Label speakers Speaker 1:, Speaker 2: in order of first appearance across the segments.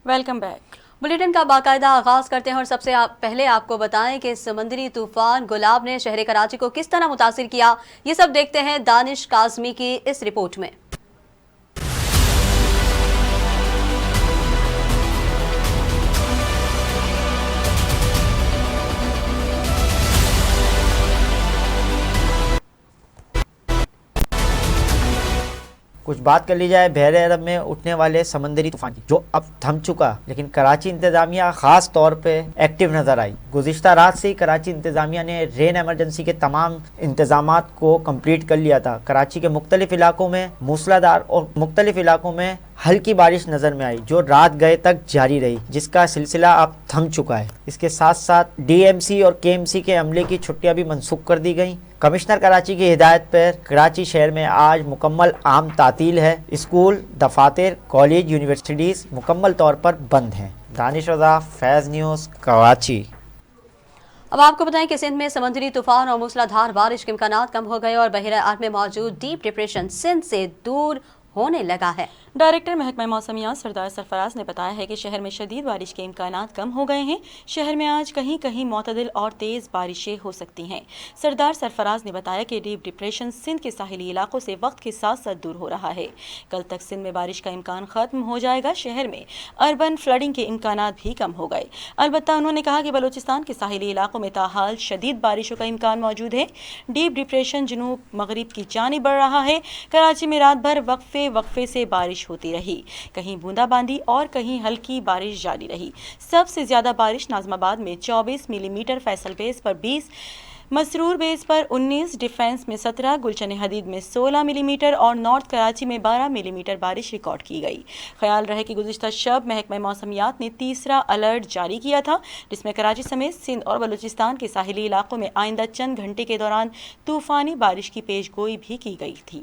Speaker 1: Welcome back.
Speaker 2: Bulletin کا باقاعدہ آغاز کرتے ہیں اور سب سے پہلے آپ کو بتائیں کہ سمندری طوفان گلاب نے شہر کراچی کو کس طرح متاثر کیا، یہ سب دیکھتے ہیں دانش کاظمی کی اس رپورٹ میں۔
Speaker 3: کچھ بات کر لی جائے بحر عرب میں اٹھنے والے سمندری طوفان کی، جو اب تھم چکا، لیکن کراچی انتظامیہ خاص طور پہ ایکٹیو نظر آئی۔ گزشتہ رات سے ہی کراچی انتظامیہ نے رین ایمرجنسی کے تمام انتظامات کو کمپلیٹ کر لیا تھا۔ کراچی کے مختلف علاقوں میں موسلادھار اور مختلف علاقوں میں ہلکی بارش نظر میں آئی، جو رات گئے تک جاری رہی، جس کا سلسلہ اب تھم چکا ہے۔ اس کے ساتھ ساتھ ڈی ایم سی اور کے ایم سی کے عملے کی چھٹیاں بھی منسوخ کر دی گئیں۔ کمشنر کراچی کی ہدایت پر کراچی شہر میں آج مکمل عام تعطیل ہے۔ اسکول، دفاتر، کالج، یونیورسٹیز مکمل طور پر بند ہیں۔ دانش رضا، فیض نیوز، کراچی۔
Speaker 2: اب آپ کو بتائیں کہ سندھ میں سمندری طوفان اور موسلادھار بارش کے امکانات کم ہو گئے اور بحیرہ عرب میں موجود ڈیپ ڈپریشن سندھ سے دور ہونے لگا ہے۔
Speaker 1: ڈائریکٹر محکمہ موسمیات سردار سرفراز نے بتایا ہے کہ شہر میں شدید بارش کے امکانات کم ہو گئے ہیں۔ شہر میں آج کہیں کہیں معتدل اور تیز بارشیں ہو سکتی ہیں۔ سردار سرفراز نے بتایا کہ ڈیپ ڈپریشن سندھ کے ساحلی علاقوں سے وقت کے ساتھ ساتھ دور ہو رہا ہے۔ کل تک سندھ میں بارش کا امکان ختم ہو جائے گا۔ شہر میں اربن فلڈنگ کے امکانات بھی کم ہو گئے۔ البتہ انہوں نے کہا کہ بلوچستان کے ساحلی علاقوں میں تاحال شدید بارشوں کا امکان موجود ہے۔ ڈیپ ڈپریشن جنوب مغرب کی جانب بڑھ رہا ہے۔ کراچی میں رات بھر وقفے سے بارش ہوتی رہی، کہیں بوندا باندی اور کہیں ہلکی بارش جاری رہی۔ سب سے زیادہ بارش ناظم آباد میں 24 ملی میٹر، فیصل بیس پر 20، مسرور بیس پر 19، ڈیفنس میں 17، گلشن حدید میں 16 ملی میٹر اور نارتھ کراچی میں 12 ملی میٹر بارش ریکارڈ کی گئی۔ خیال رہے کہ گزشتہ شب محکمہ موسمیات نے تیسرا الرٹ جاری کیا تھا، جس میں کراچی سمیت سندھ اور بلوچستان کے ساحلی علاقوں میں آئندہ چند گھنٹے کے دوران طوفانی بارش کی پیش گوئی بھی کی گئی تھی۔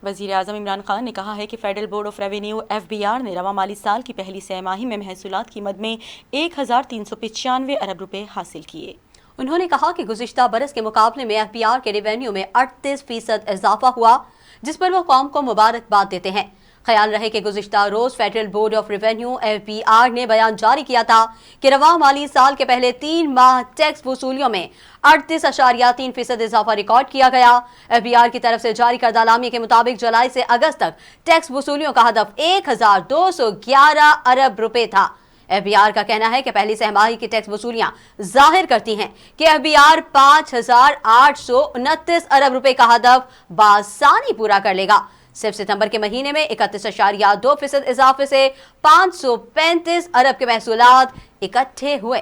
Speaker 1: وزیر اعظم عمران خان نے کہا ہے کہ federal board of revenue FBR نے رواں مالی سال کی پہلی سہ ماہی میں محصولات کی مد میں 1395 ارب روپے حاصل کیے۔
Speaker 2: انہوں نے کہا کہ گزشتہ برس کے مقابلے میں FBR کے ریونیو میں 38% اضافہ ہوا، جس پر وہ قوم کو مبارکباد دیتے ہیں۔ خیال رہے کہ گزشتہ روز federal board of revenue FBR نے بیان جاری کیا تھا کہ رواں مالی سال کے پہلے 3 ماہ ٹیکس وصولیوں میں 38.3% اضافہ ریکارڈ کیا گیا۔ FBR کی طرف سے جاری کردہ اعلامیے کے مطابق جولائی سے اگست تک ٹیکس وصولیوں کا ہدف 1211 ارب روپے تھا۔ FBR کا کہنا ہے کہ پہلی سہ ماہی کی ٹیکس وصولیاں ظاہر کرتی ہیں کہ FBR 5829 ارب روپے کا ہدف بآسانی پورا کر لے گا۔ صرف ستمبر کے مہینے میں 31.2% اضافے سے 535 ارب کے محصولات اکٹھے ہوئے۔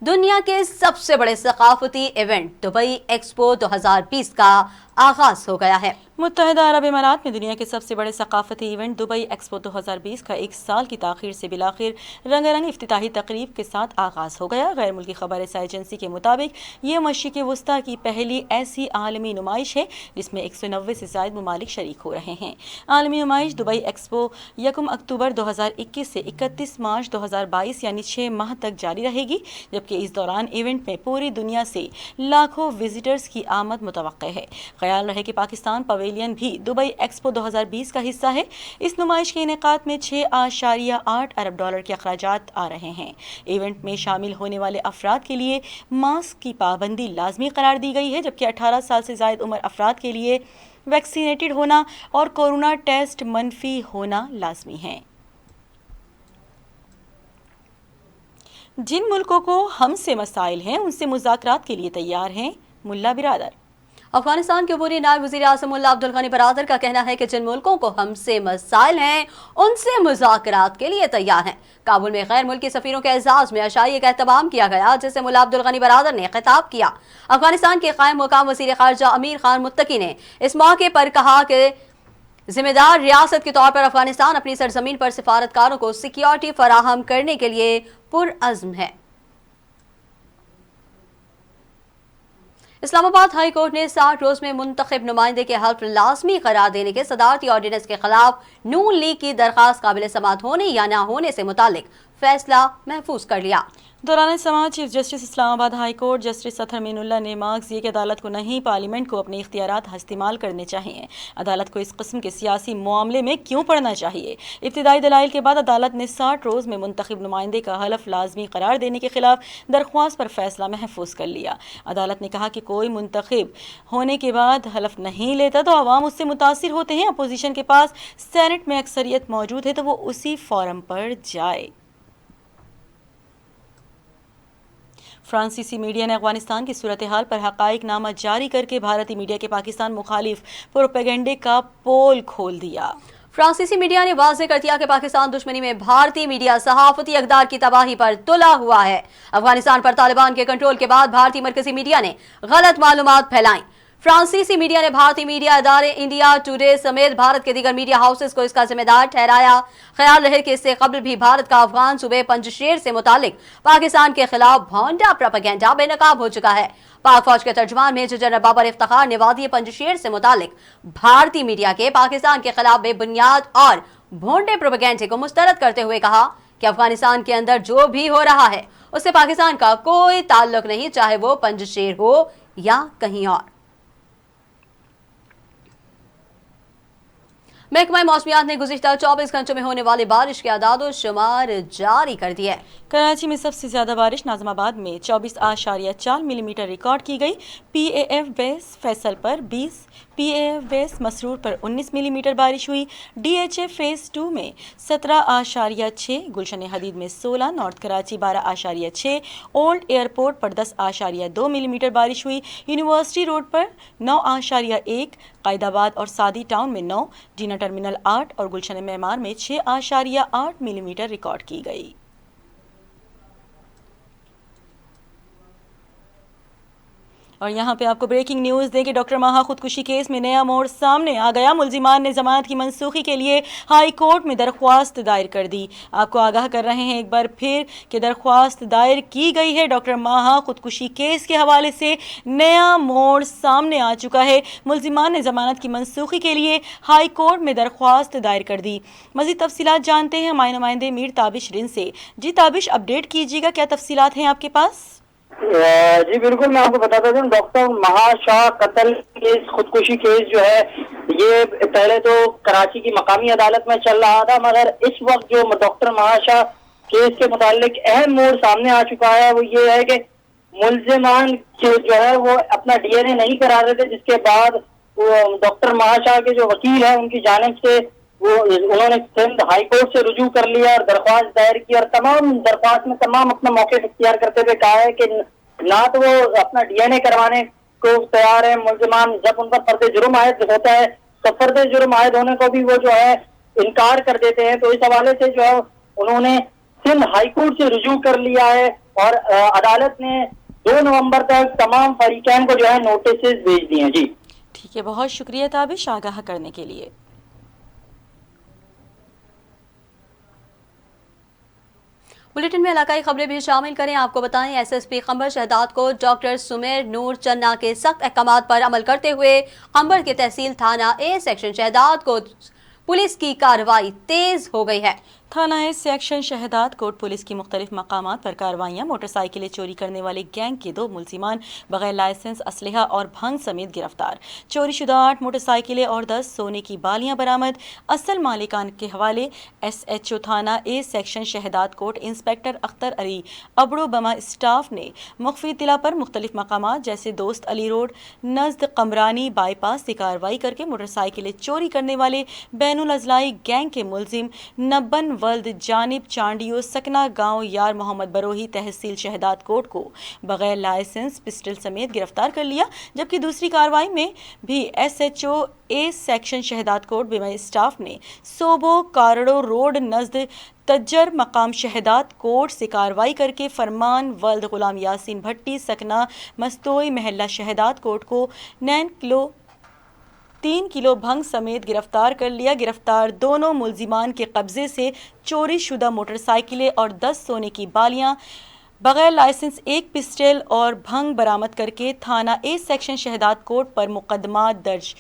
Speaker 2: دنیا کے سب سے بڑے ثقافتی ایونٹ دبئی ایکسپو 2020 کا آغاز ہو گیا ہے۔
Speaker 1: متحدہ عرب امارات میں دنیا کے سب سے بڑے ثقافتی ایونٹ دبئی ایکسپو 2020 کا ایک سال کی تاخیر سے بالآخر رنگا رنگ افتتاحی تقریب کے ساتھ آغاز ہو گیا۔ غیر ملکی خبر رساں ایجنسی کے مطابق یہ مشرق وسطیٰ کی پہلی ایسی عالمی نمائش ہے جس میں 190 سے زائد ممالک شریک ہو رہے ہیں۔ عالمی نمائش دبئی ایکسپو 1 اکتوبر 2021 سے 31 مارچ 2022 یعنی 6 ماہ تک جاری رہے گی، جبکہ اس دوران ایونٹ میں پوری دنیا سے لاکھوں وزٹرز کی آمد متوقع ہے۔ خیال رہے کہ پاکستان پویلین بھی دبئی ایکسپو 2020 کا حصہ ہے۔ اس نمائش کے انعقاد میں 6.8 ارب ڈالر کے اخراجات آ رہے ہیں۔ ایونٹ میں شامل ہونے والے افراد کے لیے ماسک کی پابندی لازمی قرار دی گئی ہے، جبکہ 18 سال سے زائد عمر افراد کے لیے ویکسینیٹڈ ہونا اور کورونا ٹیسٹ منفی ہونا لازمی ہے۔ جن ملکوں کو ہم سے مسائل ہیں ان سے مذاکرات کے لیے تیار ہیں ملا برادر۔
Speaker 2: افغانستان کے عبوری نائب وزیر اعظم ملا عبدالغنی برادر کا کہنا ہے کہ جن ملکوں کو ہم سے مسائل ہیں ان سے مذاکرات کے لیے تیار ہیں۔ کابل میں غیر ملکی سفیروں کے اعزاز میں عشائیے کا اہتمام کیا گیا، جسے ملا عبدالغنی برادر نے خطاب کیا۔ افغانستان کے قائم مقام وزیر خارجہ امیر خان متقی نے اس موقع پر کہا کہ ذمہ دار ریاست کے طور پر افغانستان اپنی سرزمین پر سفارتکاروں کو سیکیورٹی فراہم کرنے کے لیے پرعزم ہے۔ اسلام آباد ہائی کورٹ نے 60 روز میں منتخب نمائندے کے حلف لازمی قرار دینے کے صدارتی آرڈیننس کے خلاف نون لیگ کی درخواست قابل سماعت ہونے یا نہ ہونے سے متعلق فیصلہ محفوظ کر لیا۔
Speaker 1: دوران سماعت چیف جسٹس اسلام آباد ہائی کورٹ جسٹس اطہر مین اللہ نے مارکس یہ کہ عدالت کو نہیں پارلیمنٹ کو اپنے اختیارات استعمال کرنے چاہیے. عدالت کو اس قسم کے سیاسی معاملے میں کیوں پڑنا چاہیے؟ ابتدائی دلائل کے بعد عدالت نے 60 روز میں منتخب نمائندے کا حلف لازمی قرار دینے کے خلاف درخواست پر فیصلہ محفوظ کر لیا. عدالت نے کہا کہ کوئی منتخب ہونے کے بعد حلف نہیں لیتا تو عوام اس سے متاثر ہوتے ہیں. اپوزیشن کے پاس سینٹ میں اکثریت موجود ہے تو وہ اسی فورم پر جائے. فرانسیسی میڈیا نے افغانستان کی صورتحال پر حقائق نامہ جاری کر کے بھارتی میڈیا کے پاکستان مخالف پروپیگنڈے کا پول کھول دیا.
Speaker 2: فرانسیسی میڈیا نے واضح کر دیا کہ پاکستان دشمنی میں بھارتی میڈیا صحافتی اقدار کی تباہی پر تلا ہوا ہے. افغانستان پر طالبان کے کنٹرول کے بعد بھارتی مرکزی میڈیا نے غلط معلومات پھیلائیں. فرانسیسی میڈیا نے بھارتی میڈیا ادارے انڈیا ٹوڈے سمیت بھارت کے دیگر میڈیا ہاؤسز کو اس کا ذمہ دار ٹھہرایا. خیال رہے کہ اس سے قبل بھی بھارت کا افغان صوبے پنجشیر سے متعلق پاکستان کے خلاف بھونڈا پروپیگنڈا بے نقاب ہو چکا ہے. پاک فوج کے ترجمان میجر جنرل بابر افتخار نے وادی پنجشیر سے متعلق بھارتی میڈیا کے پاکستان کے خلاف بے بنیاد اور بھونڈے پروپیگنڈے کو مسترد کرتے ہوئے کہا کہ افغانستان کے اندر جو بھی ہو رہا ہے اس سے پاکستان کا کوئی تعلق نہیں، چاہے وہ پنجشیر ہو یا کہیں اور. محکمہ موسمیات نے گزشتہ 24 گھنٹوں میں ہونے والی بارش کے اعداد و شمار جاری کر دیے.
Speaker 1: کراچی میں سب سے زیادہ بارش ناظم آباد میں 24.4 ملی میٹر ریکارڈ کی گئی. P A F base Faisal پر 20، P A F base Masroor پر 19 ملی میٹر بارش ہوئی. ڈی ایچ اے فیز 2 میں 17.6، گلشن حدید میں 16، نارتھ کراچی 12.6، اولڈ ایئرپورٹ پر 10.2 ملی میٹر بارش ہوئی. یونیورسٹی روڈ پر 9.1، قائد آباد اور سعدی ٹاؤن میں 9، ڈینا ٹرمینل 8 اور گلشن معمار میں 6.8 ملی میٹر ریکارڈ کی گئی. اور یہاں پہ آپ کو بریکنگ نیوز دیں کہ ڈاکٹر مہا خودکشی کیس میں نیا موڑ سامنے آ گیا. ملزمان نے ضمانت کی منسوخی کے لیے ہائی کورٹ میں درخواست دائر کر دی. آپ کو آگاہ کر رہے ہیں ایک بار پھر کہ درخواست دائر کی گئی ہے. ڈاکٹر مہا خودکشی کیس کے حوالے سے نیا موڑ سامنے آ چکا ہے. ملزمان نے ضمانت کی منسوخی کے لیے ہائی کورٹ میں درخواست دائر کر دی. مزید تفصیلات جانتے ہیں ہمارے نمائندے میر تابش رن سے. جی تابش، اپڈیٹ کیجیے گا، کیا تفصیلات ہیں آپ کے پاس؟
Speaker 4: جی بالکل، میں آپ کو بتاتا ہوں ڈاکٹر مہا شاہ قتل کیس، خودکشی کیس جو ہے یہ پہلے تو کراچی کی مقامی عدالت میں چل رہا تھا، مگر اس وقت جو ڈاکٹر مہا شاہ کیس کے متعلق اہم موڑ سامنے آ چکا ہے وہ یہ ہے کہ ملزمان جو ہے وہ اپنا ڈی این اے نہیں کرا رہے تھے، جس کے بعد ڈاکٹر مہا شاہ کے جو وکیل ہیں ان کی جانب سے انہوں نے سندھ ہائی کورٹ سے رجوع کر لیا اور درخواست دائر کی، اور تمام درخواست میں تمام اپنا موقف اختیار کرتے ہوئے کہا ہے کہ نہ تو وہ اپنا ڈی این اے کروانے کو تیار ہے. ملزمان جب ان پر فرد جرم عائد ہوتا ہے تو فرد جرم عائد ہونے کو بھی وہ جو ہے انکار کر دیتے ہیں. تو اس حوالے سے جو ہے انہوں نے سندھ ہائی کورٹ سے رجوع کر لیا ہے اور عدالت نے 2 نومبر تک تمام فریقین کو جو ہے نوٹسز بھیج دیے ہیں. جی
Speaker 1: ٹھیک ہے، بہت شکریہ تابش آگاہ کرنے کے لیے.
Speaker 2: بلیٹن میں علاقائی خبریں بھی شامل کریں. آپ کو بتائیں ایس ایس پی خمبر شہداد کو ڈاکٹر سمیر نور چنا کے سخت احکامات پر عمل کرتے ہوئے خمبر کے تحصیل تھانہ اے سیکشن شہداد کو پولیس کی کارروائی تیز ہو گئی ہے.
Speaker 1: تھانہ سیکشن شہداد کوٹ پولیس کی مختلف مقامات پر کارروائیاں. موٹر سائیکلیں چوری کرنے والے گینگ کے 2 ملزمان بغیر لائسنس، اسلحہ اور بھنگ سمیت گرفتار. چوری شدہ 8 موٹر سائیکلیں اور 10 سونے کی بالیاں برآمد. اصل مالکان کے حوالے ایس ایچ او تھانہ A section Shahdad quote inspector Akhtar علی ابڑو بما اسٹاف نے مخفی اطلاع پر مختلف مقامات جیسے دوست علی روڈ نزد قمرانی بائی پاس سے کارروائی کر کے موٹر سائیکلیں چوری کرنے والے بین الاضلاعی گینگ کے ملزم نبن ولد جانب چانڈیو سکنا گاؤں یار محمد بروہی تحصیل شہداد کوٹ کو بغیر لائسنس پسٹل سمیت گرفتار کر لیا. جبکہ دوسری کارروائی میں بھی S H O A section Shahdad کوٹ بیمہ اسٹاف نے صوبو کارڑو روڈ نزد تجر مقام شہداد کوٹ سے کارروائی کر کے فرمان ولد غلام یاسین بھٹی سکنا مستوئی محلہ شہداد کوٹ کو 3 کلو بھنگ سمیت گرفتار کر لیا. گرفتار دونوں ملزمان کے قبضے سے چوری شدہ موٹر سائیکلیں اور 10 سونے کی بالیاں، بغیر لائسنس 1 پسٹل اور بھنگ برآمد کر کے تھانہ اے سیکشن شہداد کوٹ پر مقدمات درج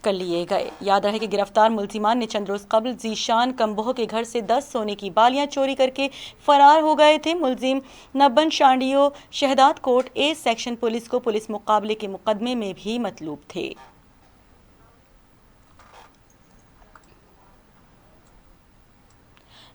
Speaker 1: कर लिए गए। याद रहे कि गिरफ्तार मुलजिमान ने चंद रोज कबल जीशान कम्बोह के घर से 10 सोने की बालियां चोरी करके फरार हो गए थे। मुलजिम Nabban Shandio Shahdadkot A section police को पुलिस मुकाबले के मुकदमे में भी मतलूब थे।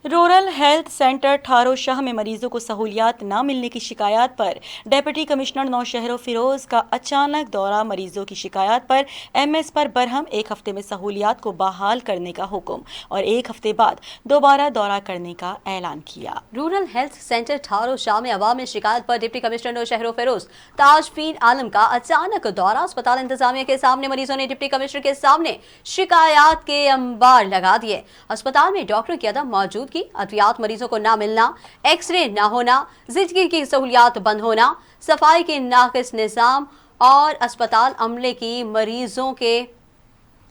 Speaker 1: Rural health centre Tharo Shah में मरीजों को सहूलियात न मिलने की शिकायत पर डिप्टी कमिश्नर नौशहरों फिरोज का अचानक दौरा। मरीजों की शिकायत पर एमएस पर बरहम 1 हफ्ते में सहूलियात को बहाल करने का हुक्म और 1 हफ्ते बाद दोबारा दौरा करने का ऐलान किया।
Speaker 2: Rural health centre Tharo Shah में अवामी शिकायत पर डिप्टी कमिश्नर नौशहरों फिरोज ताजफीन आलम का अचानक दौरा। अस्पताल इंतजामिया के सामने मरीजों ने डिप्टी कमिश्नर के सामने शिकायत के अंबार लगा दिए। अस्पताल में डॉक्टर की अदम मौजूद की, अद्वियात मरीजों को ना मिलना, एक्सरे ना होना, जिंदगी की सहूलियात बंद होना, सफाई के नाकिस निज़ाम और अस्पताल अमले की मरीजों के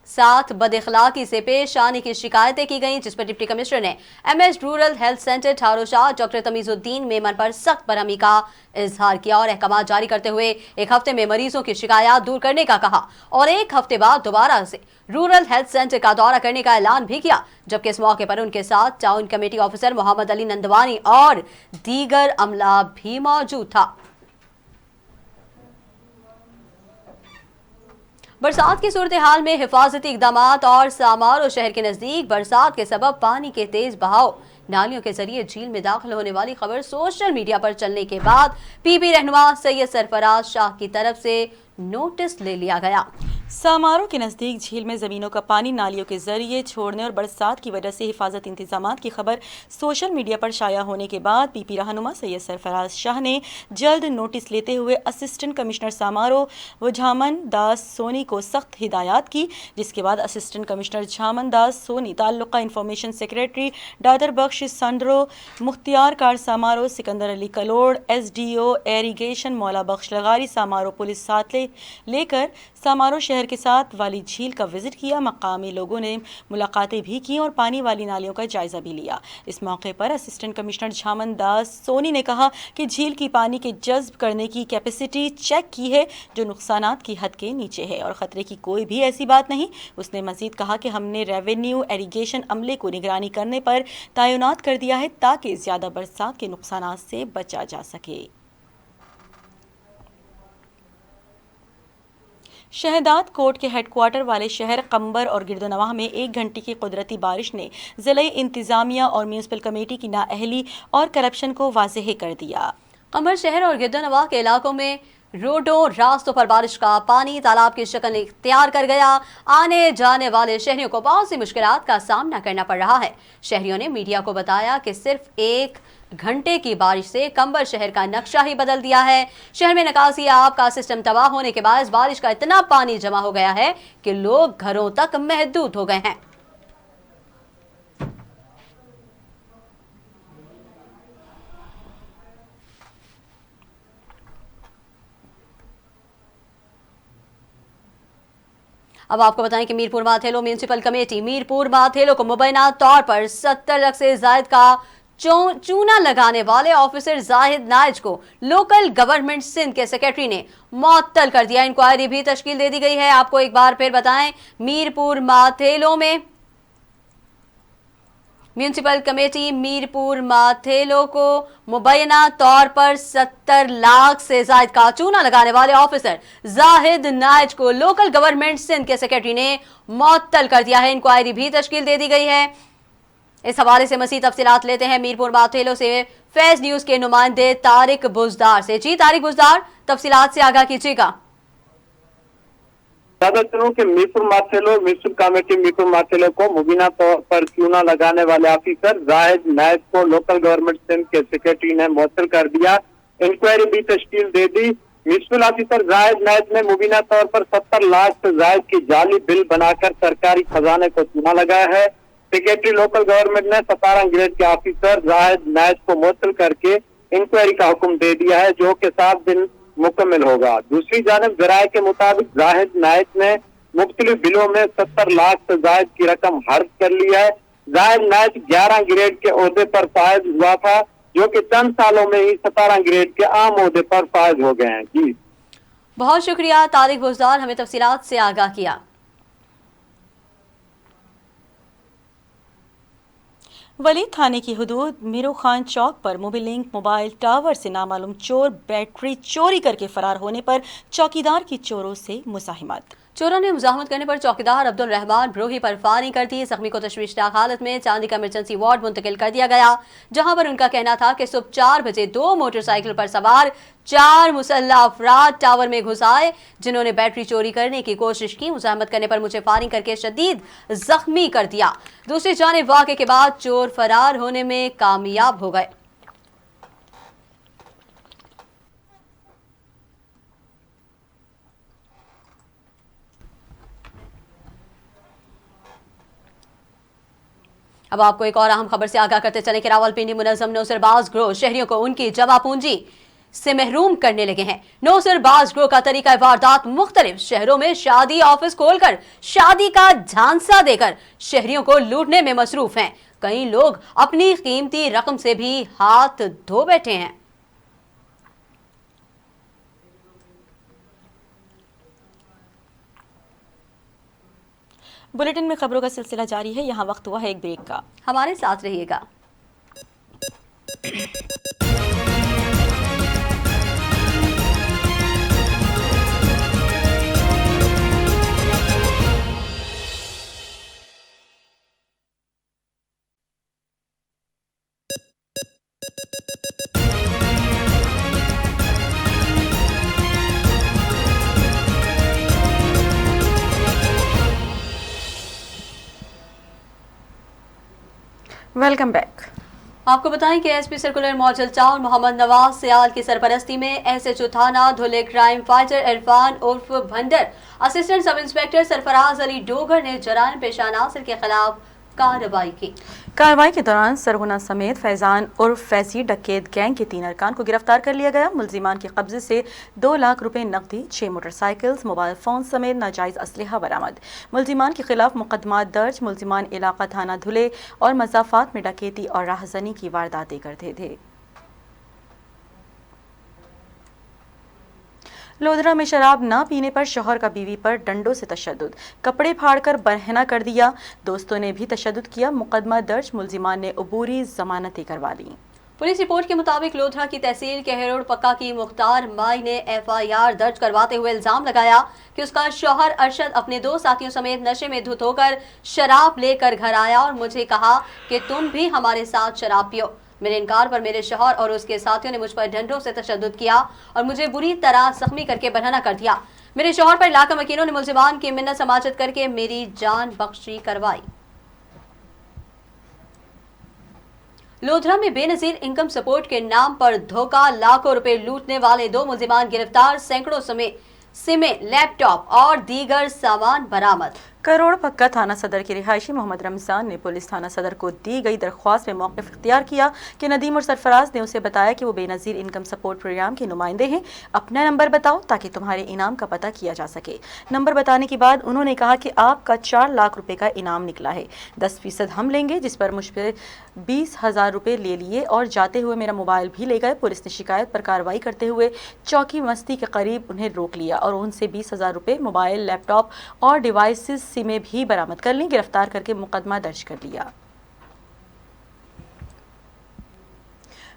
Speaker 2: साथ बदअखलाकी से पेश आने की शिकायतें की गईं, जिस पर डिप्टी कमिश्नर ने MS rural health centre Tharo Shah doctor Tamizuddin Memon पर सख्त बरहमी का इजहार किया और अहकाम जारी करते हुए 1 हफ्ते में मरीजों की शिकायत दूर करने का कहा और 1 हफ्ते बाद दोबारा से रूरल हेल्थ सेंटर का दौरा करने का ऐलान भी किया। जबकि इस मौके पर उनके साथ town committee officer Mohammad Ali Nandwani और दीगर अमला भी मौजूद था। बरसात की सूरत हाल में हिफाजती इकदामात और सामारो शहर के नजदीक बरसात के सबब पानी के तेज बहाव, नालियों के जरिए झील में दाखिल होने वाली खबर सोशल मीडिया पर चलने के बाद पीपी रहनुमा सैयद सरफराज शाह की तरफ से नोटिस ले लिया गया।
Speaker 1: सामारों के नज़दीक झील में ज़मीनों का पानी नालियों के जरिए छोड़ने और बरसात की वजह से हिफाजत इंतजामात की खबर सोशल मीडिया पर शाया होने के बाद पीपी रहनुमा सैयद सरफराज शाह ने जल्द नोटिस लेते हुए असिस्टेंट कमिश्नर सामारो व झामन दास सोनी को सख्त हिदायत की, जिसके बाद assistant commissioner Jhaman Das Soni taluka information secretary Dadar Bakhsh Sandro, Mukhtiarkar Samaro, Sikandar Ali Kalhoro, SDO irrigation Maula Bakhsh लगारी सामारो police साथ लेकर सामारो शहर के साथ वाली झील का विजिट किया। मकामी लोगों ने मुलाकातें भी की और पानी वाली नालियों का जायजा भी लिया। इस मौके पर असिस्टेंट कमिश्नर झामन दास सोनी ने कहा कि झील की पानी के जज्ब करने की कैपेसिटी चेक की है जो नुकसानात की हद के नीचे है और खतरे की कोई भी ऐसी बात नहीं। उसने मजीद कहा कि हमने रेवेन्यू एरीगेशन अमले को निगरानी करने पर तैनात कर दिया है ताकि ज्यादा बरसात के नुकसानात से बचा जा सके। शहदाद कोट के हेडक्वार्टर वाले शहर कंबर और गिरदोनवाह में 1 घंटे की कुदरती बारिश ने ज़िले इंतज़ामिया और म्यूनसिपल कमेटी की नाअहली और करप्शन को वाज़ेह कर दिया।
Speaker 2: कंबर शहर और गिरदोनवाह के इलाकों में रोडों रास्तों पर बारिश का पानी तालाब की शक्ल इख्तियार कर गया। आने जाने वाले शहरियों को बहुत सी मुश्किलात का सामना करना पड़ रहा है। शहरियों ने मीडिया को बताया कि सिर्फ 1 घंटे की बारिश से कंबर शहर का नक्शा ही बदल दिया है। शहर में निकासी आब का सिस्टम तबाह होने के बाद बारिश का इतना पानी जमा हो गया है कि लोग घरों तक महदूद हो गए हैं। अब आपको बताएं कि मीरपुर माथेलो म्यूनसिपल कमेटी मीरपुर माथेलो को मुबैना तौर पर 70 लाख से जायद का चूना लगाने वाले ऑफिसर जाहिद नाइज को लोकल गवर्नमेंट सिंध के सेक्रेटरी ने मुअत्तल कर दिया। इंक्वायरी भी तश्कील दे दी गई है। आपको एक बार फिर बताएं, मीरपुर माथेलो में म्यूनसिपल कमेटी मीरपुर माथेलो को मुबैना तौर पर 70 लाख से जायद का चूना लगाने वाले ऑफिसर जाहिद नाइज को लोकल गवर्नमेंट सिंध के सेक्रेटरी ने मुअत्तल कर दिया है। इंक्वायरी भी तश्कील दे दी गई है। इस हवाले से मज़ीद तफसीलात लेते हैं मीरपुर माथेलो से फैज न्यूज के नुमाइंदे तारिक बुजदार से। जी तारिक बुजदार, तफसीलात से आगाह कीजिएगा।
Speaker 5: के मीरपुर माथेलो म्यूनसिपल कमेटी मीरपुर माथेलो को मुबीना तौर पर चूना लगाने वाले ऑफिसर जाहिद नायब को लोकल गवर्नमेंट सिंध के सेक्रेटरी ने मुअत्तल कर दिया। इंक्वायरी भी तश्कील दे दी। म्यूनसिपल ऑफिसर जाहिद नायब ने मुबीना तौर पर 70 लाख से जायद की जाली बिल बनाकर सरकारी खजाने को चूना लगाया है। सेक्रेटरी लोकल गवर्नमेंट ने 17 ग्रेड के ऑफिसर जाहिद नायब को मुअत्तल करके इंक्वायरी का हुक्म दे दिया है जो कि 7 दिन मुकम्मल होगा। दूसरी जानब जराये के मुताबिक जाहिद नायब ने मुख्तलिफ बिलों में 70 लाख से जायद की रकम हर्ज कर ली है। जाहिद नायब 11 ग्रेड के ओहदे पर फायज हुआ था जो कि चंद सालों में ही 17 ग्रेड के आम ओहदे पर फायज हो गए हैं। जी
Speaker 2: बहुत शुक्रिया तारिक बुजदार, हमें तफसीलात से आगाह किया।
Speaker 1: वली थाने की हुदूद मीरू खान चौक पर मोबिलिंक मोबाइल टावर से नामालूम चोर बैटरी चोरी करके फरार होने पर चौकीदार की चोरों से मुज़ाहिमत।
Speaker 2: चोरों ने मुजाहमत करने पर चौकीदार अब्दुल रहमान ब्रोही पर फायरिंग कर दी। जख्मी को तशवीशनाक हालत में चांदी का इमरजेंसी वार्ड मुंतकिल कर दिया गया, जहां पर उनका कहना था कि सुबह 4 बजे 2 मोटरसाइकिल पर सवार 4 मुसल्लह अफराद टावर में घुस आए, जिन्होंने बैटरी चोरी करने की कोशिश की। मुजाहमत करने पर मुझे फायरिंग करके शदीद जख्मी कर दिया। दूसरी जानिब वाक़े के बाद चोर फरार होने में कामयाब हो गए। अब आपको एक और अहम खबर से आगाह करते चले कि रावलपिंडी मुनज़्ज़म नौसरबाज ग्रोह शहरियों को उनकी जमा पूंजी से महरूम करने लगे हैं। नौसरबाज ग्रोह का तरीका वारदात मुख्तलिफ शहरों में शादी ऑफिस खोलकर शादी का झांसा देकर शहरियों को लूटने में मसरूफ हैं। कई लोग अपनी कीमती रकम से भी हाथ धो बैठे हैं।
Speaker 1: बुलेटिन में खबरों का सिलसिला जारी है, यहाँ वक्त हुआ है एक ब्रेक का,
Speaker 2: हमारे साथ रहिएगा।
Speaker 1: Welcome back.
Speaker 2: आपको बताएं कि SP circular model town Mohammad Nawaz Sial की सरपरस्ती में एसएचओ थाना धुले क्राइम फाइटर इरफान उर्फ Bhandar, assistant sub inspector Sarfraz Ali Dogar ने जराइम पेशा नासिर के खिलाफ कार्रवाई की।
Speaker 1: कार्रवाई के दौरान सरगुना समेत फैजान उर्फ फैजी डकैत गैंग के 3 अरकान को गिरफ्तार कर लिया गया। मुलजिमान के कब्जे से 2 लाख रुपए नकदी, 6 मोटरसाइकिल्स, मोबाइल फोन समेत नाजायज असलहा बरामद। मुलजिमान के खिलाफ मुकदमा दर्ज। मुलजिमान इलाका थाना धुले और मजाफात में डकैती और राहजनी की वारदातें करते थे। लोधरा में शराब न पीने पर शौहर का बीवी पर डंडों से तशद्दुद, कपड़े फाड़कर बरहना कर दिया। दोस्तों ने भी तशद्दुद किया। मुकदमा दर्ज। मुलजिमान ने अबूरी जमानतें करवा ली।
Speaker 2: पुलिस रिपोर्ट के मुताबिक लोधरा की तहसील केहरोड़ पक्का की मुख्तार माई ने एफआईआर दर्ज करवाते हुए इल्जाम लगाया कि उसका शौहर अरशद अपने 2 साथियों समेत नशे में धुत होकर शराब लेकर घर आया और मुझे कहा कि तुम भी हमारे साथ शराब पियो। मेरे इनकार पर मेरे शौहर और उसके साथियों ने मुझ पर डंडों से तशद्दुद किया और मुझे बुरी तरह जख्मी करके बरहना कर दिया। मेरे शौहर पर इलाका वकीलों ने मुल्जिमान की मिन्नत समाजत करके मेरी जान बख्शी करवाई। लोधरा में बेनजीर इनकम सपोर्ट के नाम पर धोखा, लाखों रुपए लूटने वाले 2 मुल्जिमान गिरफ्तार। सैकड़ों समेत सिमें, लैपटॉप और दीगर सामान बरामद।
Speaker 1: करोड़ पक्का थाना सदर के रिहायशी मोहम्मद रमजान ने पुलिस थाना सदर को दी गई दरख्वास्त में मौक़िफ़ इख्तियार किया कि नदीम और सरफराज ने उसे बताया कि वो बेनज़ीर इनकम सपोर्ट प्रोग्राम के नुमाइंदे हैं, अपना नंबर बताओ ताकि तुम्हारे इनाम का पता किया जा सके। नंबर बताने के बाद उन्होंने कहा कि आपका 4 लाख रुपए का इनाम निकला है, 10% हम लेंगे, जिस पर मुझ पर 20,000 रुपये ले लिए और जाते हुए मेरा मोबाइल भी ले गए। पुलिस ने शिकायत पर कार्रवाई करते हुए चौकी मस्ती के करीब उन्हें रोक लिया और उनसे 20,000 रुपये, मोबाइल, लैपटॉप और डिवाइसेस सिमें भी बरामद कर ली। गिरफ्तार करके मुकदमा दर्ज कर लिया।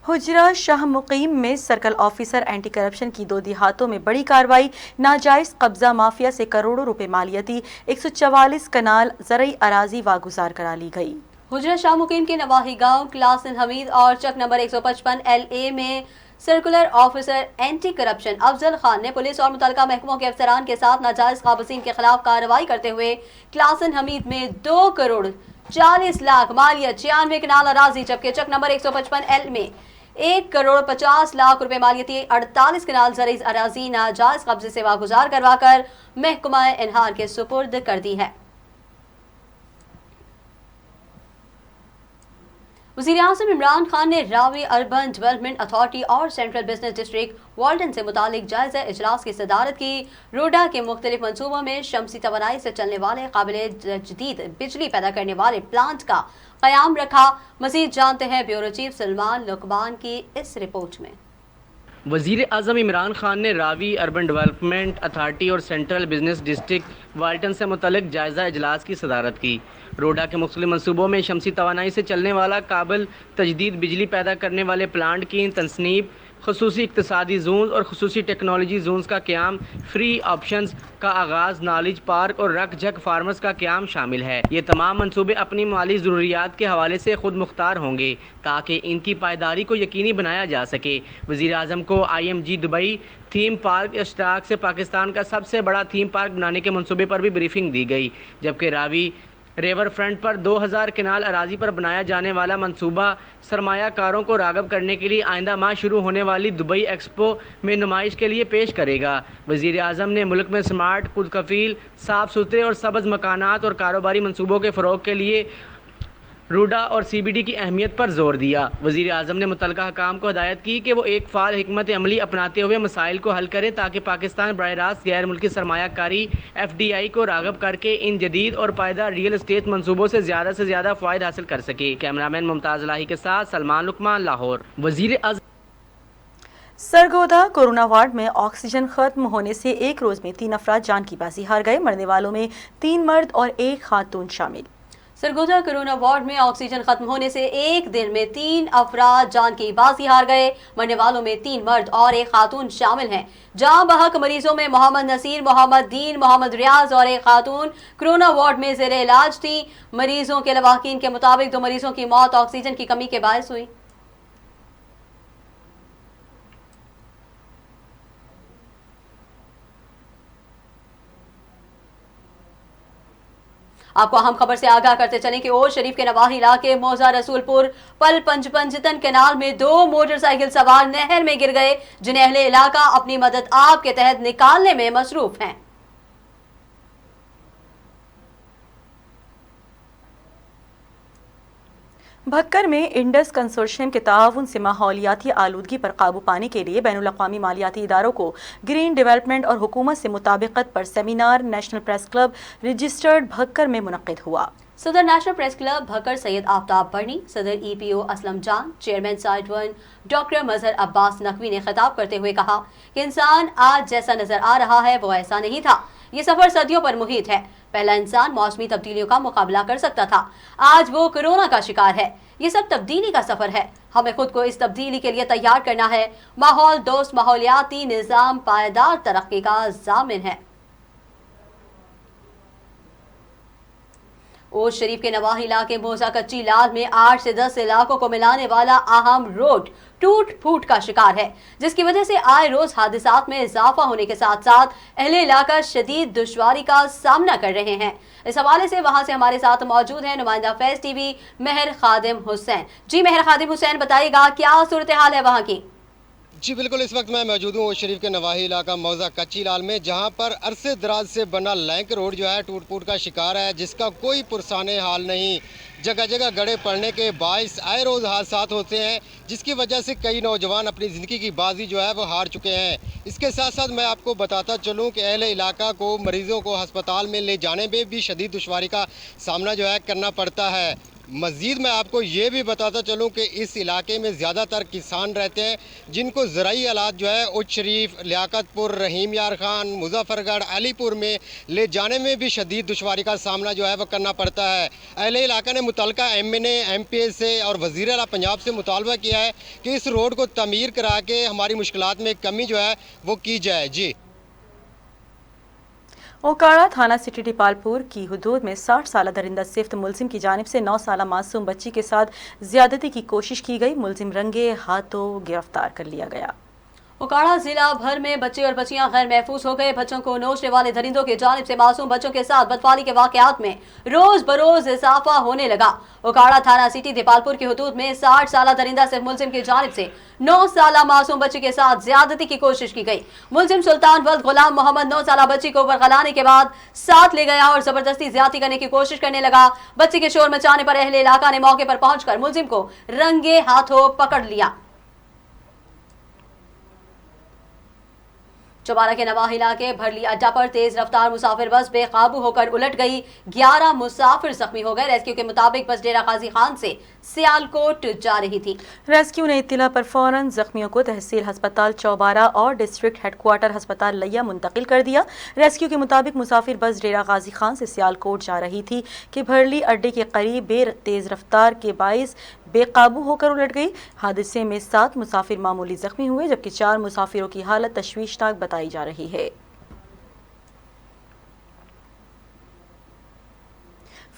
Speaker 1: हुजरा शाह मुकीम में सर्कल ऑफिसर एंटी करप्शन की 2 देहातों में बड़ी कार्रवाई। नाजायज कब्जा माफिया से करोड़ों रुपए मालियती 144 कनाल ज़रई अराजी वागुजार करा ली गई।
Speaker 2: हुजरा शाह मुकीम के नवाही गांव क्लासन हमीद और चक नंबर 155 LA में circular officer anti corruption Afzal Khan ने पुलिस और मुतलका महकमों के अफसरान के साथ नाजायज काबसीन के खिलाफ कार्रवाई करते हुए क्लासन हमीद में 2 करोड़ 40 लाख मालियत 96 कनाल अराजी, जबकि चक नंबर 155 L में 1 करोड़ 50 लाख रुपए मालियती 48 कनाल ज़रई अराजी नाजायज कब्जे से वागुजार करवाकर महकमा इनहार के सुपुर्द कर दी है। वज़ीर-ए-आज़म इमरान खान ने रावी अर्बन डेवलपमेंट अथॉरिटी और सेंट्रल बिजनेस डिस्ट्रिक्ट वाल्टन से मुतालिक जायजा इजलास की सदारत की। रोडा के मुख्तलिफ मनसूबों में शमसी तवानाई से चलने वाले काबिल जदीद बिजली पैदा करने वाले प्लांट का क़याम रखा। मज़ीद जानते हैं ब्यूरो चीफ सलमान लुकमान की इस रिपोर्ट में।
Speaker 6: وزیر اعظم عمران خان نے راوی اربن ڈیولپمنٹ اتھارٹی اور سینٹرل بزنس ڈسٹرکٹ والٹن سے متعلق جائزہ اجلاس کی صدارت کی۔ روڈا کے مختلف منصوبوں میں شمسی توانائی سے چلنے والا قابل تجدید بجلی پیدا کرنے والے پلانٹ کی تنصیب، خصوصی اقتصادی زونز اور خصوصی ٹیکنالوجی زونز کا قیام، فری آپشنز کا آغاز، نالج پارک اور رک جھک فارمز کا قیام شامل ہے۔ یہ تمام منصوبے اپنی مالی ضروریات کے حوالے سے خود مختار ہوں گے تاکہ ان کی پائیداری کو یقینی بنایا جا سکے۔ وزیر اعظم کو IMG دبئی تھیم پارک اشتراک سے پاکستان کا سب سے بڑا تھیم پارک بنانے کے منصوبے پر بھی بریفنگ دی گئی، جبکہ راوی ریور فرنٹ پر 2000 کنال اراضی پر بنایا جانے والا منصوبہ سرمایہ کاروں کو راغب کرنے کے لیے آئندہ ماہ شروع ہونے والی دبئی ایکسپو میں نمائش کے لیے پیش کرے گا۔ وزیر اعظم نے ملک میں سمارٹ، خود کفیل، صاف ستھرے اور سبز مکانات اور کاروباری منصوبوں کے فروغ کے لیے روڈا اور CBD کی اہمیت پر زور دیا۔ وزیر اعظم نے متعلقہ حکام کو ہدایت کی کہ وہ ایک فعال حکمت عملی اپناتے ہوئے مسائل کو حل کرے تاکہ پاکستان براہ راست غیر ملکی سرمایہ کاری FDI کو راغب کر کے ان جدید اور پائیدار ریئل اسٹیٹ منصوبوں سے زیادہ فوائد حاصل کر سکے۔ کیمرامین ممتاز الہی کے ساتھ سلمان لقمان، لاہور۔ وزیر اعظم
Speaker 1: سرگودا کورونا وارڈ میں آکسیجن ختم ہونے سے ایک روز میں 3 افراد جان کی بازی ہار گئے۔ مرنے والوں میں 3 مرد اور 1 خاتون شامل۔
Speaker 2: سرگودا کورونا وارڈ میں آکسیجن ختم ہونے سے ایک دن میں 3 افراد جان کی بازی ہار گئے۔ مرنے والوں میں 3 مرد اور 1 خاتون شامل ہیں۔ جاں بحق مریضوں میں محمد نصیر، محمد دین، محمد ریاض اور 1 خاتون کورونا وارڈ میں زیر علاج تھی۔ مریضوں کے لواحقین کے مطابق 2 مریضوں کی موت آکسیجن کی کمی کے باعث ہوئی۔ آپ کو اہم خبر سے آگاہ کرتے چلیں کہ اوش شریف کے نواحی علاقے موزہ رسول پور پل پنجتن کینال میں 2 موٹر سائیکل سوار نہر میں گر گئے، جنہیں اہل علاقہ اپنی مدد آپ کے تحت نکالنے میں مصروف ہیں۔
Speaker 1: بھکر میں انڈس کنسورشیم کے تعاون سے ماحولیاتی آلودگی پر قابو پانے کے لیے بین الاقوامی مالیاتی اداروں کو گرین ڈیولپمنٹ اور حکومت سے مطابقت پر seminar national press club registered Bhakkar میں منعقد ہوا۔
Speaker 2: صدر national press club Bhakkar Syed Aftab Burney, صدر EPO Aslam Jan, chairman site 1 doctor Mazhar Abbas Naqvi نے خطاب کرتے ہوئے کہا کہ انسان آج جیسا نظر آ رہا ہے وہ ایسا نہیں تھا۔ یہ سفر صدیوں پر محیط ہے۔ پہلا انسان موسمی تبدیلیوں کا مقابلہ کر سکتا تھا، آج وہ کورونا کا شکار ہے۔ یہ سب تبدیلی کا سفر ہے، ہمیں خود کو اس تبدیلی کے لیے تیار کرنا ہے۔ ماحول دوست ماحولیاتی نظام پائیدار ترقی کا ضامن ہے۔ اوش شریف کے نواحی علاقے موزہ کچی لال میں 8 سے 10 علاقوں کو ملانے والا اہم روڈ ٹوٹ پھوٹ کا شکار ہے، جس کی وجہ سے آئے روز حادثات میں اضافہ ہونے کے ساتھ ساتھ اہل علاقہ شدید دشواری کا سامنا کر رہے ہیں۔ اس حوالے سے وہاں سے ہمارے ساتھ موجود ہیں نمائندہ فیض ٹی وی مہر خادم حسین۔ جی مہر خادم حسین، بتائیے گا کیا صورتحال ہے وہاں کی؟
Speaker 7: جی بالکل، اس وقت میں موجود ہوں اوش شریف کے نواحی علاقہ موزہ کچی لال میں، جہاں پر عرصے دراز سے بنا لینک روڈ جو ہے ٹوٹ پھوٹ کا شکار ہے، جس کا کوئی پرسان حال نہیں۔ جگہ جگہ گڑھے پڑنے کے باعث آئے روز حادثات ہوتے ہیں، جس کی وجہ سے کئی نوجوان اپنی زندگی کی بازی جو ہے وہ ہار چکے ہیں۔ اس کے ساتھ ساتھ میں آپ کو بتاتا چلوں کہ اہل علاقہ کو مریضوں کو ہسپتال میں لے جانے میں بھی شدید دشواری کا سامنا جو ہے کرنا پڑتا ہے۔ مزید میں آپ کو یہ بھی بتاتا چلوں کہ اس علاقے میں زیادہ تر کسان رہتے ہیں، جن کو زرعی آلات جو ہے اوش شریف، لیاقت پور، رحیم یار خان، مظفر گڑھ، علی پور میں لے جانے میں بھی شدید دشواری کا سامنا جو ہے وہ کرنا پڑتا ہے۔ اہل علاقہ نے متعلقہ MNA MP سے اور وزیر اعلیٰ پنجاب سے مطالبہ کیا ہے کہ اس روڈ کو تعمیر کرا کے ہماری مشکلات میں کمی جو ہے وہ کی جائے۔ جی
Speaker 1: اوکاڑا تھانہ سٹی ڈیپالپور کی حدود میں 60 سالہ درندہ صفت ملزم کی جانب سے 9 سالہ معصوم بچی کے ساتھ زیادتی کی کوشش کی گئی، ملزم رنگے ہاتھوں گرفتار کر لیا گیا۔
Speaker 2: اوکاڑا ضلع بھر میں بچے اور بچیاں غیر محفوظ ہو گئے۔ بچوں کو نوچنے والے درندوں کی جانب سے معصوم بچوں کے ساتھ بدفعلی کے واقعات میں روز بروز اضافہ ہونے لگا۔ اوکاڑا تھانہ سٹی دیپالپور کی حدود میں 60 سالہ درندہ صرف ملزم کی جانب سے 9 سالہ معصوم بچی کے ساتھ زیادتی کی کوشش کی گئی۔ ملزم سلطان ولد غلام محمد 9 سالہ بچی کو ورغلانے کے بعد ساتھ لے گیا اور زبردستی زیادتی کرنے کی کوشش کرنے لگا۔ بچی کے شور مچانے پر اہل علاقہ نے موقع پر پہنچ کر ملزم کو رنگے ہاتھوں پکڑ لیا۔ चौबारा के नवाह इलाके भरली अड्डा पर तेज रफ्तार मुसाफिर बस बेकाबू होकर उलट गई, 11 मुसाफिर जख्मी हो गए। रेस्क्यू के मुताबिक बस डेरा गाजी खान से सियालकोट जा रही थी।
Speaker 1: रेस्क्यू ने इत्तला पर फौरन जख्मियों को तहसील अस्पताल चौबारा और डिस्ट्रिक्ट हेडक्वार्टर अस्पताल लिया मुंतकिल कर दिया। रेस्क्यू के मुताबिक मुसाफिर बस डेरा गाजी खान से सियालकोट जा रही थी कि भरली अड्डे के करीब तेज रफ्तार के बाइस बेकाबू होकर उलट गई। हादसे में 7 मुसाफिर मामूली जख्मी हुए, जबकि 4 मुसाफिरों की हालत तशवीशनाक बताई जा रही है।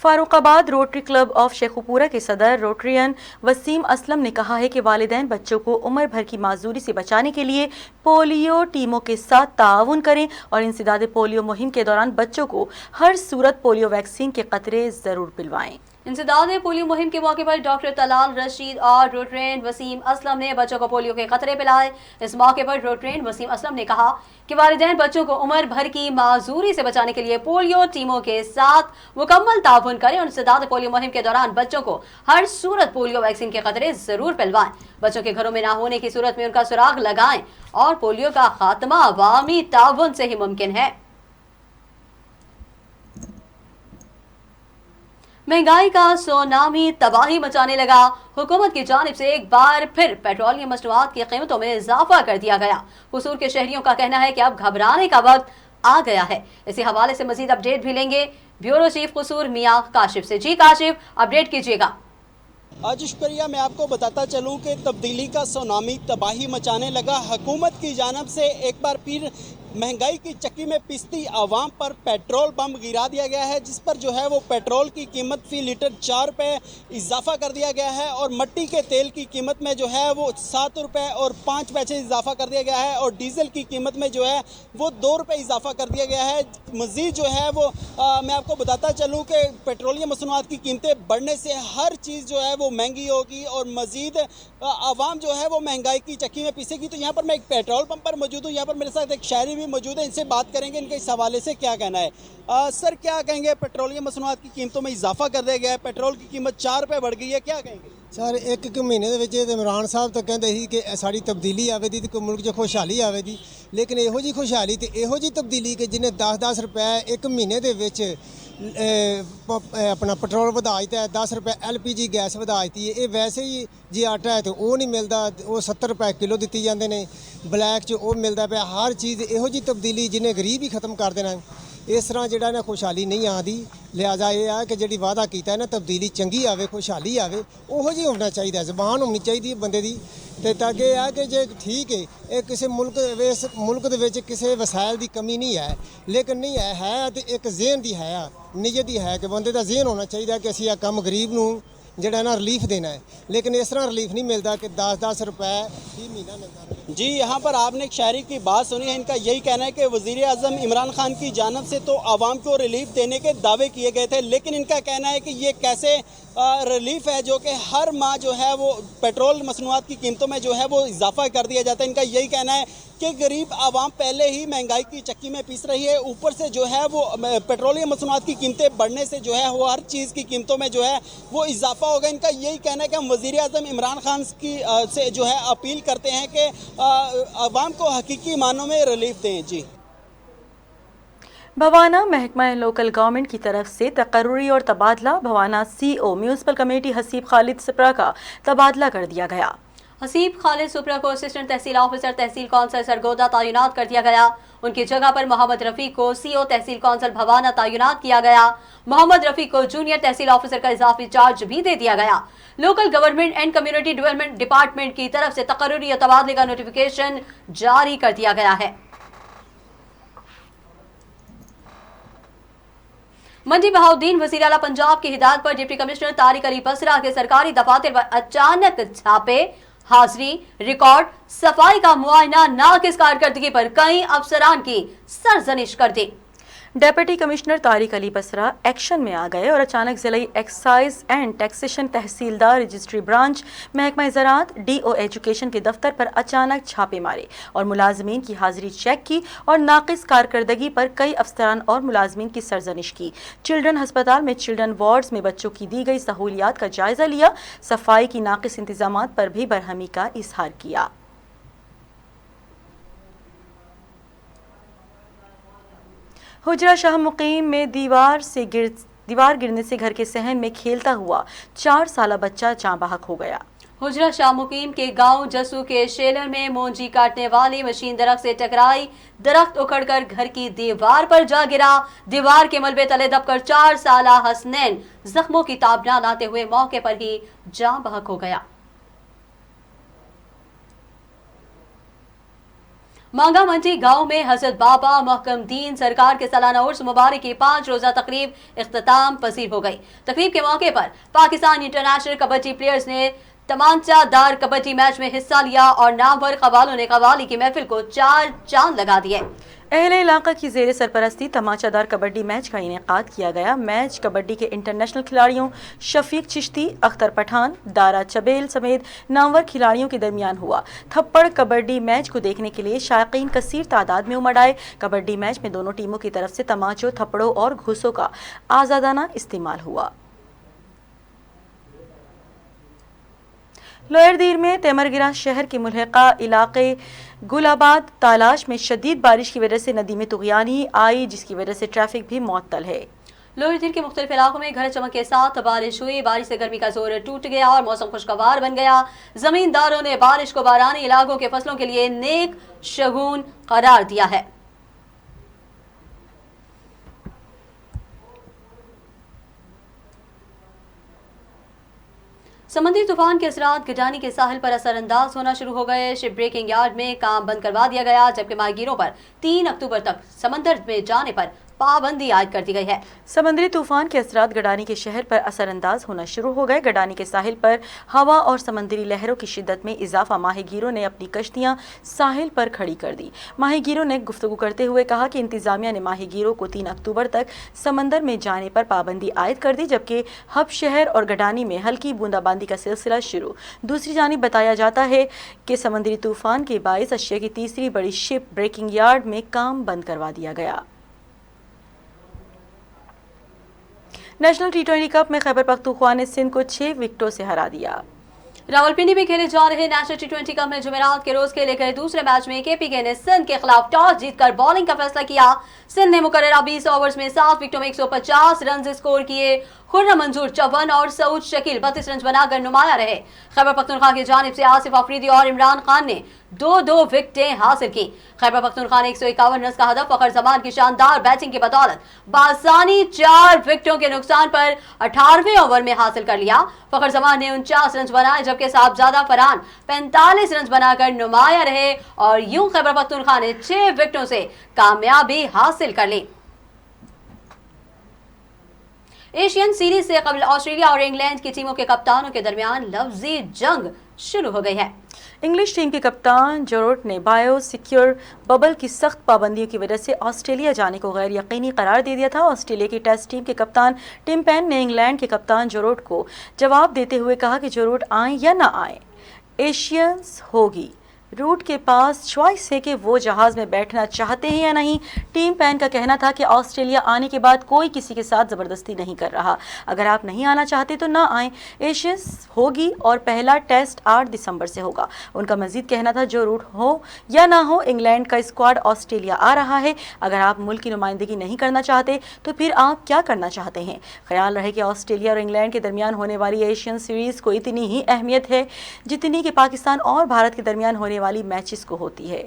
Speaker 1: Farrukhabad rotary club of Sheikhupura के सदर रोटरियन वसीम असलम ने कहा है कि वालिदैन बच्चों को उम्र भर की माजूरी से बचाने के लिए पोलियो टीमों के साथ ताउन करें और इंसदाद पोलियो मुहिम के दौरान बच्चों को हर सूरत पोलियो वैक्सीन के कतरे जरूर पिलवाएं।
Speaker 2: इंसदाद पोलियो मुहिम के मौके पर डॉक्टर तलाल रशीद और रोटरेन वसीम असलम ने बच्चों को पोलियो के खतरे पिलाए। इस मौके पर रोटरेन वसीम असलम ने कहा कि वालिदैन बच्चों को उम्र भर की माजूरी से बचाने के लिए पोलियो टीमों के साथ मुकम्मल ताउन करें और इंसदाद पोलियो मुहिम के दौरान बच्चों को हर सूरत पोलियो वैक्सीन के खतरे जरूर पिलवाएं। बच्चों के घरों में ना होने की सूरत में उनका सुराग लगाएं और पोलियो का खात्मा अवामी ताउन से ही मुमकिन है। महंगाई का सोनामी तबाही मचाने लगा। हुकूमत की जानिब से एक बार फिर पेट्रोलियम मसनूआत की कीमतों में इजाफा कर दिया गया। कसूर के शहरियों का कहना है कि अब घबराने का वक्त आ गया है। इसी हवाले से मजीद अपडेट भी लेंगे ब्यूरो चीफ कसूर मियां काशिफ से। जी काशिफ, अपडेट कीजिएगा।
Speaker 8: आज शुक्रिया। मैं आपको बताता चलूं कि तब्दीली का सुनामी तबाही मचाने लगा। हुकूमत की जानिब से एक बार फिर महंगाई की चक्की में पिसती आवाम पर पेट्रोल बम गिरा दिया गया है, जिस पर जो है वो पेट्रोल की कीमत फी लीटर 4 रुपये इजाफा कर दिया गया है और मट्टी के तेल की कीमत में जो है वो 7 रुपये और 5 पैसे इजाफा कर दिया गया है और डीजल की कीमत में जो है वो 2 रुपये इजाफा कर दिया गया है। मज़ीद जो है वो मैं आपको बताता चलूँ कि पेट्रोलियम मसनूआत की कीमतें बढ़ने से हर चीज़ जो है वो महंगी होगी और मज़ीद आवाम जो है वो महंगाई की चक्की में पिसेगी। तो यहाँ पर मैं एक पेट्रोल पंप पर मौजूद हूँ। यहाँ पर मेरे साथ एक शहरी भी मौजूद है, इनसे बात करेंगे इनके इस हवाले से क्या कहना है। सर, क्या कहेंगे? पेट्रोलियम मसनूआत की कीमतों में इजाफा कर दिया गया है, पेट्रोल की कीमत 4 रुपये बढ़ गई है, क्या कहेंगे?
Speaker 9: सर, एक महीने ਦੇ ਵਿੱਚ ਇਮਰਾਨ ਸਾਹਿਬ ਤਾਂ ਕਹਿੰਦੇ ਸੀ ਕਿ ਸਾਡੀ ਤਬਦੀਲੀ ਆਵੇਗੀ ਤੇ ਮੁਲਕ 'ਚ ਖੁਸ਼ਹਾਲੀ ਆਵੇਗੀ, ਲੇਕਿਨ ਇਹੋ ਜੀ ਖੁਸ਼ਹਾਲੀ ਤੇ ਇਹੋ ਜੀ ਤਬਦੀਲੀ ਕਿ ਜਿਹਨੇ 10-10 ਰੁਪਏ ਇੱਕ ਮਹੀਨੇ ਦੇ ਵਿੱਚ ਆਪਣਾ ਪੈਟਰੋਲ ਵਧਾ ਦਿੱਤਾ ਹੈ, 10 ਰੁਪਏ LPG ਗੈਸ ਵਧਾ ਦਿੱਤੀ ਹੈ। ਇਹ ਵੈਸੇ ਹੀ ਜੇ ਆਟਾ ਹੈ ਤੇ ਉਹ ਨਹੀਂ ਮਿਲਦਾ, ਉਹ 70 ਰੁਪਏ ਕਿਲੋ ਦਿੱਤੀ ਜਾਂਦੇ ਨੇ, ਬਲੈਕ 'ਚ ਉਹ ਮਿਲਦਾ ਪਿਆ। ਹਰ ਚੀਜ਼ ਇਹੋ ਜੀ ਤਬਦੀਲੀ ਜਿਹਨੇ ਗਰੀਬ ਹੀ ਖਤਮ ਕਰ ਦੇਣਾ। ਇਸ ਤਰ੍ਹਾਂ ਜਿਹੜਾ ਨਾ ਖੁਸ਼ਹਾਲੀ ਨਹੀਂ ਆਉਂਦੀ, ਲਿਹਾਜ਼ਾ ਇਹ ਆ ਕਿ ਜਿਹੜੀ ਵਾਅਦਾ ਕੀਤਾ ਨਾ ਤਬਦੀਲੀ ਚੰਗੀ ਆਵੇ, ਖੁਸ਼ਹਾਲੀ ਆਵੇ, ਉਹੋ ਜਿਹੀ ਹੋਣਾ ਚਾਹੀਦਾ। ਜ਼ਬਾਨ ਹੋਣੀ ਚਾਹੀਦੀ ਹੈ ਬੰਦੇ ਦੀ ਤੇ ਤਾਂ ਕਿ ਆ ਕਿ ਜੇ ਠੀਕ ਹੈ ਇਹ ਕਿਸੇ ਮੁਲਕ ਦੇ ਵਿੱਚ ਕਿਸੇ ਵਸਾਇਲ ਦੀ ਕਮੀ ਨਹੀਂ ਹੈ, ਲੇਕਿਨ ਨਹੀਂ ਹੈ ਤੇ ਇੱਕ ਜ਼ਿਹਨ ਦੀ ਹੈ, ਨੀਅਤ ਦੀ ਹੈ ਕਿ ਬੰਦੇ ਦਾ ਜ਼ਿਹਨ ਹੋਣਾ ਚਾਹੀਦਾ ਕਿ ਅਸੀਂ ਆ ਕੰਮ ਗਰੀਬ ਨੂੰ ਜਿਹੜਾ ਨਾ रिलीफ देना है, लेकिन इस तरह रिलीफ नहीं मिलता कि 10-10 रुपए ही महीना मिलता है।
Speaker 8: जी, यहाँ पर आपने एक शहरी की बात सुनी है। इनका यही कहना है कि वज़ीर आज़म इमरान खान की जानिब से तो आवाम को रिलीफ देने के दावे किए गए थे, लेकिन इनका कहना है कि ये कैसे रिलीफ है जो कि हर माह जो है वो पेट्रोल मसनूआत की कीमतों में जो है वो इजाफा कर दिया जाता है। इनका यही कहना है कि गरीब आवाम पहले ही महंगाई की चक्की में पीस रही है, ऊपर से जो है वो पेट्रोलियम मसनूआत की कीमतें बढ़ने से जो है वो हर चीज़ की कीमतों में जो है वो इजाफा होगा। इनका यही कहना है कि हम वज़ीर आज़म इमरान खान की से जो है अपील करते हैं कि आवाम को हकीकी मानों में रिलीफ दें। जी,
Speaker 1: भवाना महकमा लोकल गवर्नमेंट की तरफ से तकर्रुरी और तबादला। Bawana CO municipal committee Haseeb Khalid Shipra का तबादला कर दिया गया।
Speaker 2: हसीब खालिद सुप्रा को असिस्टेंट तहसील ऑफिसर तहसील कौंसल सरगोदा तैनात कर दिया गया। उनकी जगह पर मोहम्मद रफ़ी को CO तहसील कौंसल भवाना तैनात किया गया। मोहम्मद रफ़ी को जूनियर तहसील ऑफिसर का इजाफी चार्ज भी दे दिया गया। Local government and community development department की तरफ से तकर्रुरी और तबादले का नोटिफिकेशन जारी कर दिया गया है। मंडी बहाउद्दीन वज़ीर आला पंजाब की हिदायत पर डिप्टी कमिश्नर तारिक अली बसरा के सरकारी दफातर पर अचानक छापे, हाजिरी, रिकॉर्ड, सफाई का मुआयना, नाकिस कारकर्दगी पर कई अफसरान की सरजनिश कर दी।
Speaker 1: Deputy commissioner Tariq Ali Basra action में आ गए और अचानक जिला excise and taxation, tehsildar registry branch, महकमा ज़राअत, DO एजुकेशन के दफ्तर पर अचानक छापे मारे और मुलाजमीन की हाजिरी चेक की और नाकिस कारकर्दगी पर कई अफसरान और मुलाजमीन की सरजनिश की। चिल्ड्रन अस्पताल में चिल्ड्रन वार्ड्स में बच्चों की दी गई सहूलियात का जायजा लिया। सफाई की नाकिस इंतजामात पर भी बरहमी का इजहार किया। हुजरा शाह मुकीम में दीवार गिरने से घर के सहन में खेलता हुआ 4 साला बच्चा जाँ बहक हो गया।
Speaker 2: हुजरा शाह मुकीम के गांव जसू के शेलर में मोंजी काटने वाली मशीन दरख्त से टकराई, दरख्त उखड़कर घर की दीवार पर जा गिरा। दीवार के मलबे तले दबकर 4 साला हसनैन जख्मों की ताब न लाते हुए मौके पर ही जाँ बहक हो गया। मांगा मंडी गांव में हजरत बाबा मोहकम दीन सरकार के सालाना उर्स मुबारक की 5 रोजा तकरीब इख्तिताम पसीर हो गई। तकरीब के मौके पर पाकिस्तान इंटरनेशनल कबड्डी प्लेयर्स ने तमांचादार कबड्डी मैच में हिस्सा लिया और नामवर कवालों ने कवाली की महफिल को 4 चांद लगा दिए।
Speaker 1: अहले इलाका की ज़ेर सरपरस्ती तमाचादार कबड्डी मैच का इनेकाद किया गया। मैच कबड्डी के इंटरनेशनल खिलाड़ियों शफीक चिश्ती, अख्तर पठान, दारा चबेल समेत नामवर खिलाड़ियों के दरमियान हुआ। थप्पड़ कबड्डी मैच को देखने के लिए शायकीन कसीर तादाद में उमड़ आए। कबड्डी मैच में दोनों टीमों की तरफ से तमाचों, थप्पड़ों और घूसों का आज़ादाना इस्तेमाल हुआ। लोअर दीर में तेमरगिरा शहर के मुल्हिका इलाके गुलाबाद तालाश में शदीद बारिश की वजह से नदी में तुग़यानी आई, जिसकी वजह से ट्रैफिक भी मुअत्तल है।
Speaker 2: लोअर दीर के मुख्तलिफ इलाकों में घर चमक के साथ बारिश हुई। बारिश से गर्मी का जोर टूट गया और मौसम खुशगवार बन गया। जमींदारों ने बारिश को बारानी इलाकों के फसलों के लिए नेक शगुन करार दिया है। समुद्री तूफान के असरात गडानी के साहिल पर असरअंदाज होना शुरू हो गए। शिप ब्रेकिंग यार्ड में काम बंद करवा दिया गया, जबकि माहीगीरों पर 3 अक्टूबर तक समंदर में जाने पर पाबंदी आयद कर दी गई है।
Speaker 1: समुद्री तूफान के असरात गडानी के शहर पर असरअंदाज होना शुरू हो गए। गडानी के साहिल पर हवा और समंदरी लहरों की शिद्दत में इजाफा माहीगीरों ने अपनी कश्तियां साहिल पर खड़ी कर दी। माहीगीरों ने गुफ्तगू करते हुए कहा कि इंतजामिया ने माहीगीरों को 3 अक्टूबर तक समंदर में जाने पर पाबंदी आयद कर दी, जबकि हब शहर और गडानी में हल्की बूंदाबांदी का सिलसिला शुरू। दूसरी जानिब बताया जाता है कि समंदरी तूफान के बायस एशिया की तीसरी बड़ी शिप ब्रेकिंग यार्ड में काम बंद करवा दिया गया। नेशनल T20 कप में खैबर पख्तूनख्वा ने सिंध को 6 विकेटों से हरा दिया।
Speaker 2: रावलपिंडी में खेले जा रहे नेशनल T20 कप में जुमेरात के रोज खेले गए दूसरे मैच में KPK ने सिंध के खिलाफ टॉस जीतकर बॉलिंग का फैसला किया। सिंध ने मुकर्ररा 20 ओवर्स में 7 विकेटों में 150 रन स्कोर किए। खुर्रम मंजूर 54 और सऊद शकील 32 रन बनाकर नुमाया रहे। खैबर पख्तूनख्वा की जानिब से आसिफ अफरीदी और इमरान खान ने 2-2 विकेटें हासिल की। खैबर पख्तूनख्वा ने 151 रन का हदफ फखर जमान की शानदार बैटिंग की बदौलत बासानी 4 विकेटों के नुकसान पर 18वें ओवर में हासिल कर लिया। फखर जमान ने 49 रन बनाए, जबकि साहबजादा फरहान 45 रन बनाकर नुमाया रहे और यूं खैबर पख्तूनख्वा ने 6 विकेटों से कामयाबी हासिल कर ली। एशियन सीरीज से कबल ऑस्ट्रेलिया और इंग्लैंड की टीमों के कप्तानों के दरमियान लफ्जी जंग शुरू हो गई है।
Speaker 1: इंग्लिश टीम के कप्तान जोरोट ने बायो सिक्योर बबल की सख्त पाबंदियों की वजह से ऑस्ट्रेलिया जाने को गैर यकीनी करार दे दिया था। ऑस्ट्रेलिया की टेस्ट टीम के कप्तान टिम पेन ने इंग्लैंड के कप्तान जोरोट को जवाब देते हुए कहा कि जोरोट आए या ना आए, एशियंस होगी। रूट के पास चॉइस है कि वो जहाज़ में बैठना चाहते हैं या नहीं। टीम पेन का कहना था कि ऑस्ट्रेलिया आने के बाद कोई किसी के साथ ज़बरदस्ती नहीं कर रहा। अगर आप नहीं आना चाहते तो ना आएँ, एशियंस होगी और पहला टेस्ट 8 दिसंबर से होगा। उनका मजीद कहना था जो रूट हो या ना हो, इंग्लैंड का स्क्वाड ऑस्ट्रेलिया आ रहा है। अगर आप मुल्क की नुमाइंदगी नहीं करना चाहते तो फिर आप क्या करना चाहते हैं। ख्याल रहे कि ऑस्ट्रेलिया और इंग्लैंड के दरमियान होने वाली एशियन सीरीज़ को इतनी ही अहमियत है जितनी कि पाकिस्तान और भारत के दरमियान होने वाली मैचेस को होती है।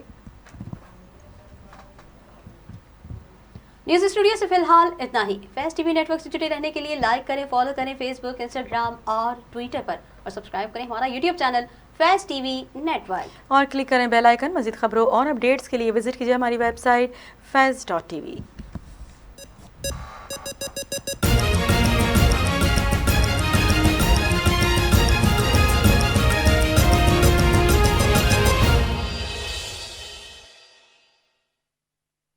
Speaker 2: न्यूज़ स्टूडियो से फिलहाल इतना ही। फैज़ टीवी नेटवर्क से जुड़े रहने के लिए लाइक करें, फॉलो करें फेसबुक, इंस्टाग्राम और ट्विटर पर, और सब्सक्राइब करें हमारा यूट्यूब चैनल फैज़ टीवी नेटवर्क
Speaker 1: और क्लिक करें बेल आइकन। मज़ीद खबरों और अपडेट्स के लिए विजिट कीजिए हमारी वेबसाइट faiz.tv।